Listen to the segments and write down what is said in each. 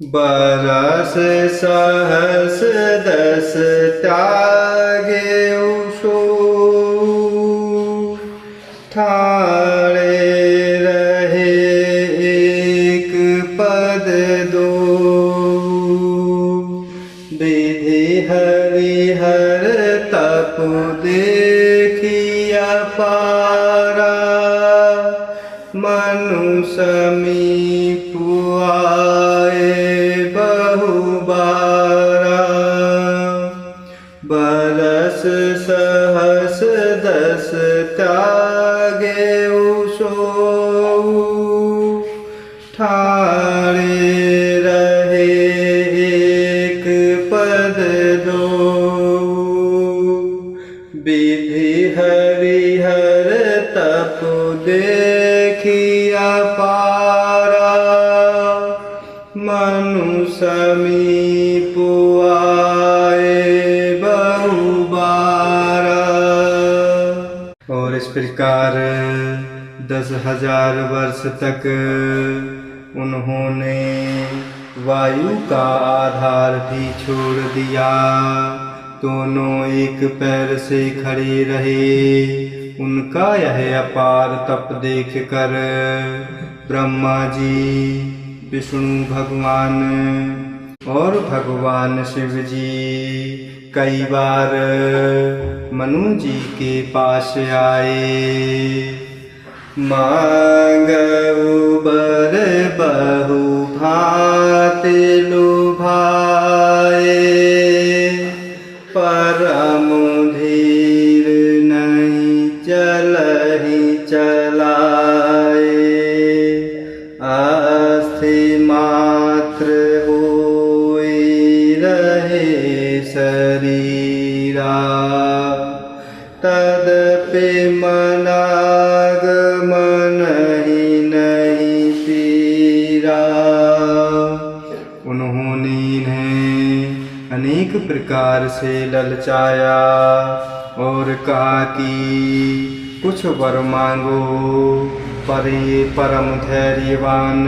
बरस सहस दस त्यागे उषो ठाणे रहे एक पद दो। विधि हरिहर तप देखिया पारा मनु समीप आए बहुबारा। बरस सहस दस त्यागे उषो ठाणे रहे एक पद दो। विधि हरिहर तप देखिया पारा मनु समीप आए बहुबारा। और इस प्रकार 10,000 वर्ष तक उन्होंने वायु का आधार भी छोड़ दिया। दोनों एक पैर से खड़े रहे। उनका यह अपार तप देखकर ब्रह्मा जी, विष्णु भगवान और भगवान शिव जी कई बार मनु जी के पास आए। मांगऊ बर बहु भांति लुभाए परम धीर नहीं चलहि चलाए। अस्थि मात्र होई रहे शरीरा तदपि मनागमन ही नहीं पीरा। उन्होंने इन्हें अनेक प्रकार से ललचाया और कहा कि कुछ वर मांगो। पर ये परम धैर्यवान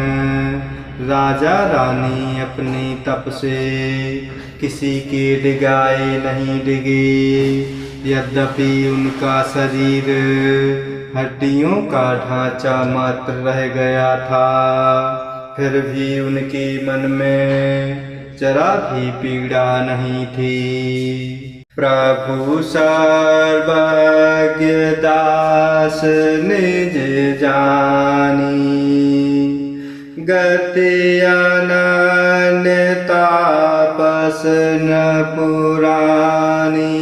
राजा रानी अपने तप से किसी के डिगाए नहीं डिगे। यद्यपि उनका शरीर हड्डियों का ढांचा मात्र रह गया था, फिर भी उनके मन में जरा भी पीड़ा नहीं थी। प्रभु सर्वज्ञ दास निज जानी गति अनन्य तापस न पुरानी।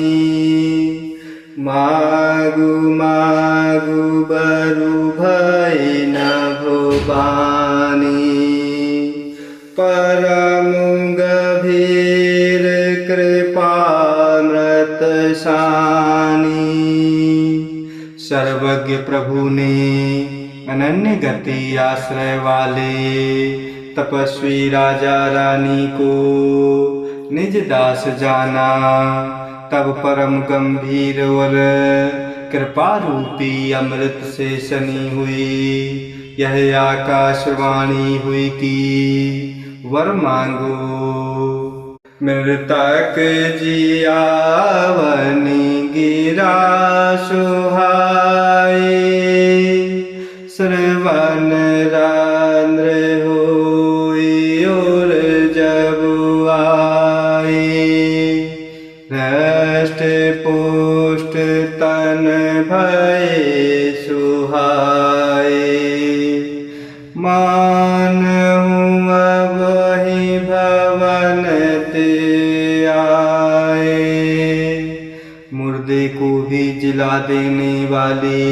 मागु मागु बरु भय न भुवानी परम गभीर कृपामृत सानी। सर्वज्ञ प्रभु ने अनन्य गति आश्रय वाले तपस्वी राजा रानी को निज दास जाना। तब परम गंभीर और कृपा रूपी अमृत से सनी हुई यह आकाशवाणी हुई कि वर मांगो। मृतक जियावनी गिरा सुहाए श्रवण रांद्र होई और जब आए। हृष्ट पुष्ट तन भय सुहाए मानहु वही भवन ते आए। मुर्दे को भी जिला देने वाली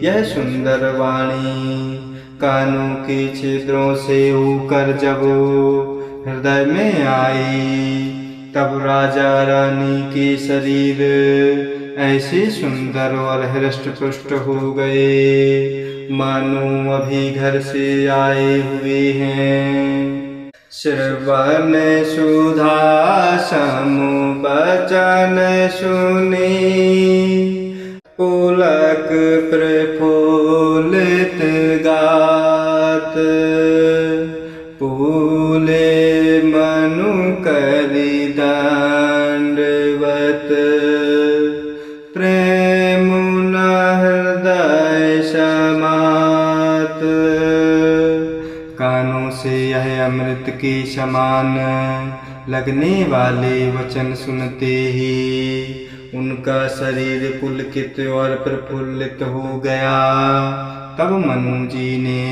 यह सुंदर वाणी कानों के छिद्रों से होकर जब हृदय में आई, तब राजा रानी के शरीर ऐसे सुंदर और हृष्ट पुष्ट हो गए मानो अभी घर से आए हुए हैं। श्रवण सुधा समु बचन सुनी पुलक प्रफुल्लित गात। फूले अमृत के समान लगने वाले वचन सुनते ही उनका शरीर पुलकित और प्रफुल्लित हो गया। तब मनु जी ने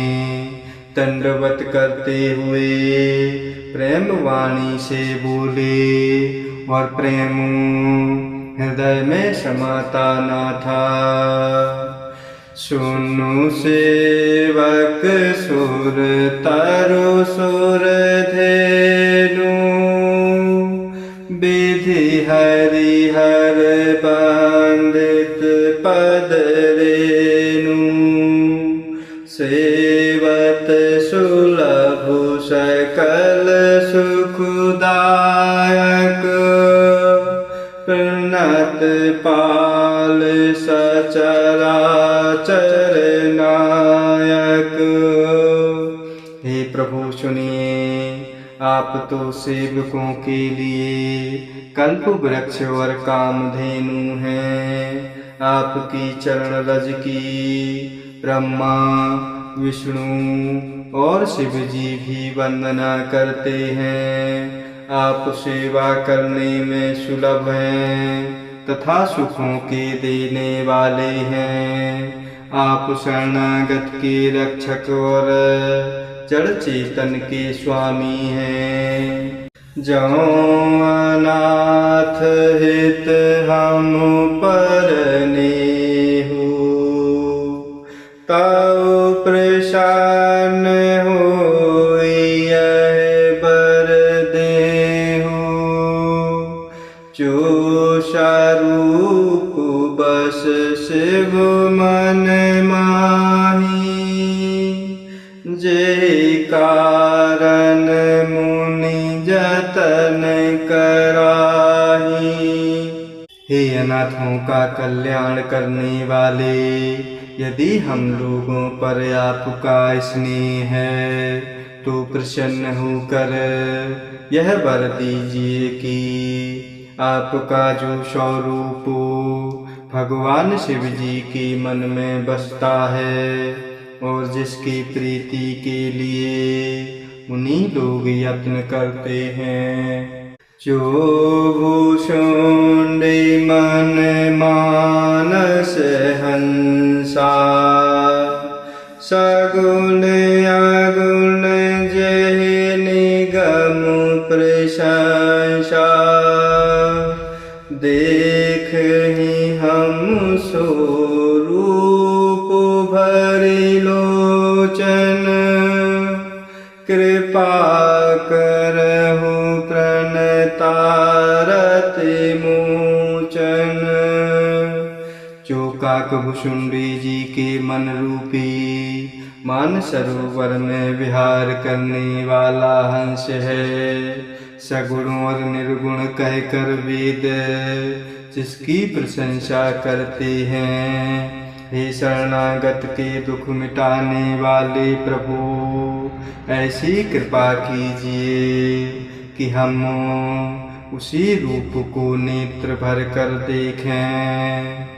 दंडवत करते हुए प्रेम वाणी से बोले और प्रेम हृदय में समाता न था। सुनु सेवक सुर तरु सुर धेनु विधि हरिहर बंदित पद रेनु सेवत सुलभ सकल सुखदायक प्रणत पाल सचराचर नायक। हे प्रभु सुनिए, आप तो सेवकों के लिए कल्प वृक्ष और कामधेनु हैं। आपकी चरण रज की ब्रह्मा विष्णु और शिव जी भी वंदना करते हैं। आप सेवा करने में सुलभ हैं तथा सुखों के देने वाले हैं। आप शरणागत के रक्षक और जड़ चेतन के स्वामी हैं। जौ अनाथ हित हम परने हो ताऊ प्रसन्न हो यह बर देहु जो स्वरूप बस शिव मन माही जे कारण मुनि जतन कराही। हे अनाथों का कल्याण करने वाले, यदि हम लोगों पर आपका स्नेह है तो प्रसन्न होकर यह वर दीजिए कि आपका जो स्वरूप भगवान शिव जी के मन में बसता है और जिसकी प्रीति के लिए उन्हीं लोग यत्न करते हैं। जो भूषुंडे मन मानस हंसा सगुण अगुण जहि निगम प्रशंसा देख ही हम स्वरूप भरि लोचन कृपा करहु प्रणतारति मोचन। जो काकभुषुंडी जी के मन रूपी मान सरोवर में विहार करने वाला हंस है, सगुण और निर्गुण कहकर वेद जिसकी प्रशंसा करते हैं। हे शरणागत के दुख मिटाने वाले प्रभु, ऐसी कृपा कीजिए कि हम उसी रूप को नेत्र भर कर देखें।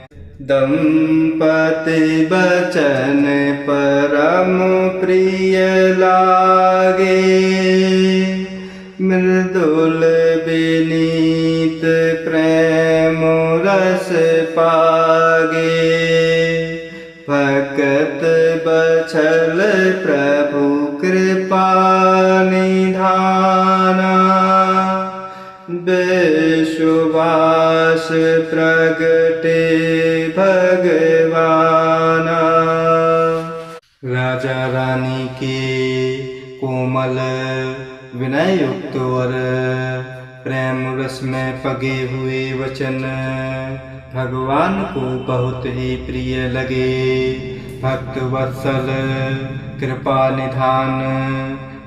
दंपति बचन परम प्रिय लागे मृदुल विनीत प्रेम रस पागे भगत बछल प्रभु कृपा निधाना विश्वास प्रगटे भगवाना। राजा रानी के कोमल विनय युक्त और प्रेम रस में पगे हुए वचन भगवान को बहुत ही प्रिय लगे। भक्त वत्सल कृपा निधान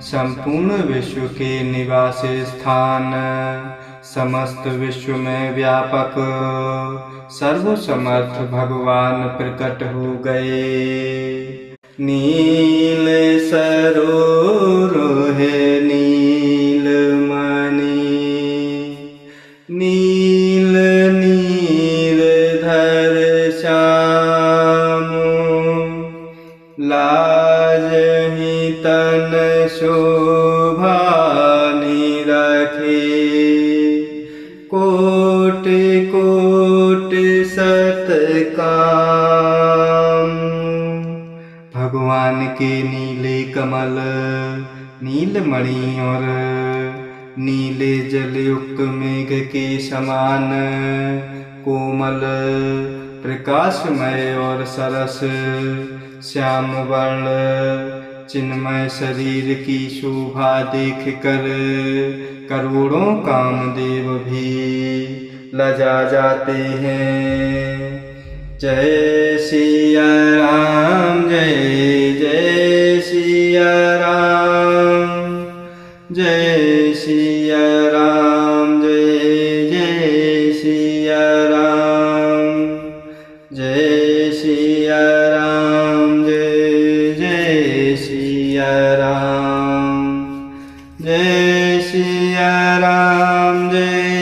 संपूर्ण विश्व के निवास स्थान समस्त विश्व में व्यापक सर्वसमर्थ भगवान प्रकट हो गए। नील सरोरुह नील मणि नील नील धर श्याम लाज ही तन शोभा नीलमणि और नीले जल युक्त मेघ के समान कोमल प्रकाशमय और सरस श्याम वर्ण चिन्मय शरीर की शोभा देख कर करोड़ों कामदेव भी लजा जाते हैं। जय सिया राम, जय जय सिया राम, जय सिया राम, जय जय सिया राम, जय सिया राम, जय जय सिया राम, जय सिया राम, जय